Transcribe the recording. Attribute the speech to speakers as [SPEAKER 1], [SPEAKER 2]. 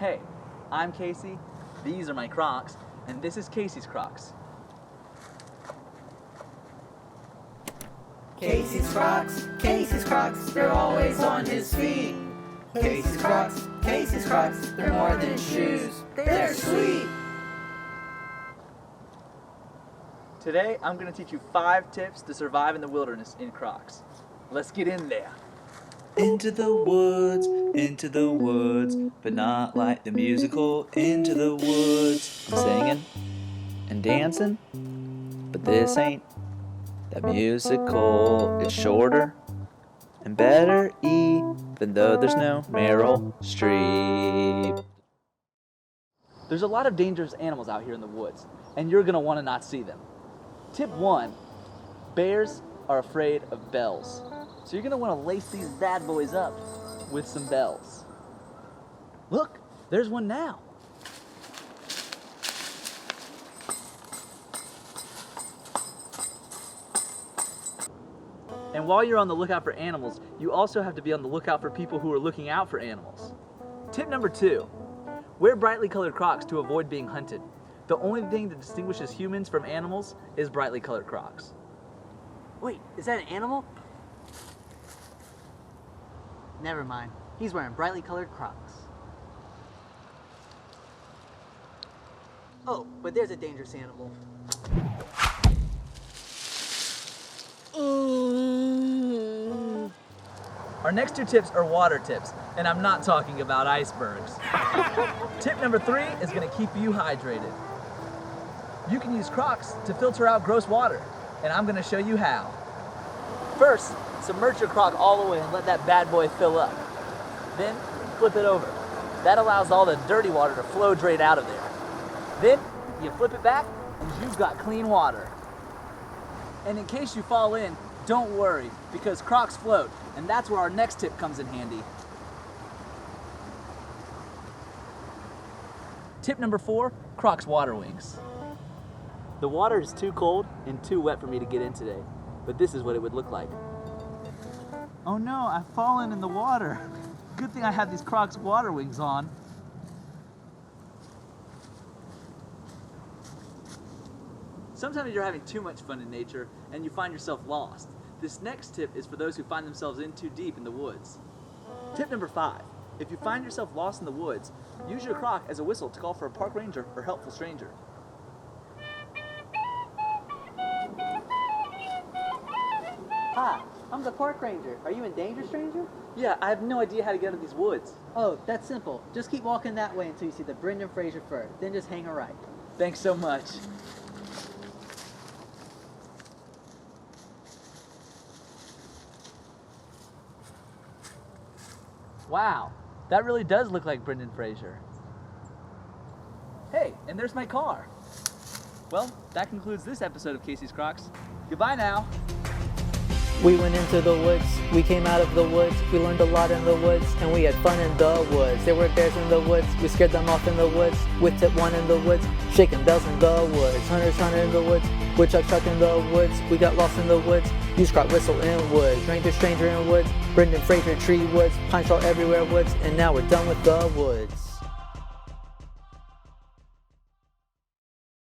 [SPEAKER 1] Hey, I'm Casey, these are my Crocs, and this is Casey's Crocs.
[SPEAKER 2] Casey's Crocs, they're always on his feet. Casey's Crocs, they're more than shoes, they're sweet.
[SPEAKER 1] Today, I'm going to teach you 5 tips to survive in the wilderness in Crocs. Let's get in there.
[SPEAKER 3] Into the woods, but not like the musical Into the Woods. I'm singing and dancing, but this ain't that musical. It's shorter and better, even though there's no Meryl Streep.
[SPEAKER 1] There's a lot of dangerous animals out here in the woods, and you're going to want to not see them. Tip 1, bears are afraid of bells. So you're going to want to lace these bad boys up with some bells. Look, there's one now. And while you're on the lookout for animals, you also have to be on the lookout for people who are looking out for animals. Tip number 2, wear brightly colored Crocs to avoid being hunted. The only thing that distinguishes humans from animals is brightly colored Crocs.
[SPEAKER 4] Wait, is that an animal? Never mind. He's wearing brightly colored Crocs. Oh, but there's a dangerous animal.
[SPEAKER 1] Our next 2 tips are water tips, and I'm not talking about icebergs. Tip number 3 is going to keep you hydrated. You can use Crocs to filter out gross water, and I'm going to show you how. First, submerge your Croc all the way and let that bad boy fill up. Then, flip it over. That allows all the dirty water to flow straight out of there. Then, you flip it back, and you've got clean water. And in case you fall in, don't worry, because Crocs float, and that's where our next tip comes in handy. Tip number 4, Crocs water wings. The water is too cold and too wet for me to get in today, but this is what it would look like. Oh no, I've fallen in the water. Good thing I have these Crocs water wings on. Sometimes you're having too much fun in nature and you find yourself lost. This next tip is for those who find themselves in too deep in the woods. Tip number 5, if you find yourself lost in the woods, use your Croc as a whistle to call for a park ranger or helpful stranger.
[SPEAKER 4] Hi, I'm the park ranger. Are you in danger, stranger?
[SPEAKER 1] Yeah, I have no idea how to get out of these woods.
[SPEAKER 4] Oh, that's simple. Just keep walking that way until you see the Brendan Fraser fir. Then just hang a right.
[SPEAKER 1] Thanks so much. Wow, that really does look like Brendan Fraser. Hey, and there's my car. Well, that concludes this episode of Casey's Crocs. Goodbye now.
[SPEAKER 5] We went into the woods, we came out of the woods, we learned a lot in the woods, and we had fun in the woods. There were bears in the woods, we scared them off in the woods, with tip 1 in the woods, shaking bells in the woods, hunters hunt in the woods, woodchuck chuck in the woods, we got lost in the woods, use Crocs Whistle in woods, ranger stranger in woods, Brendan Fraser tree woods, pine straw everywhere woods, and now we're done with the woods.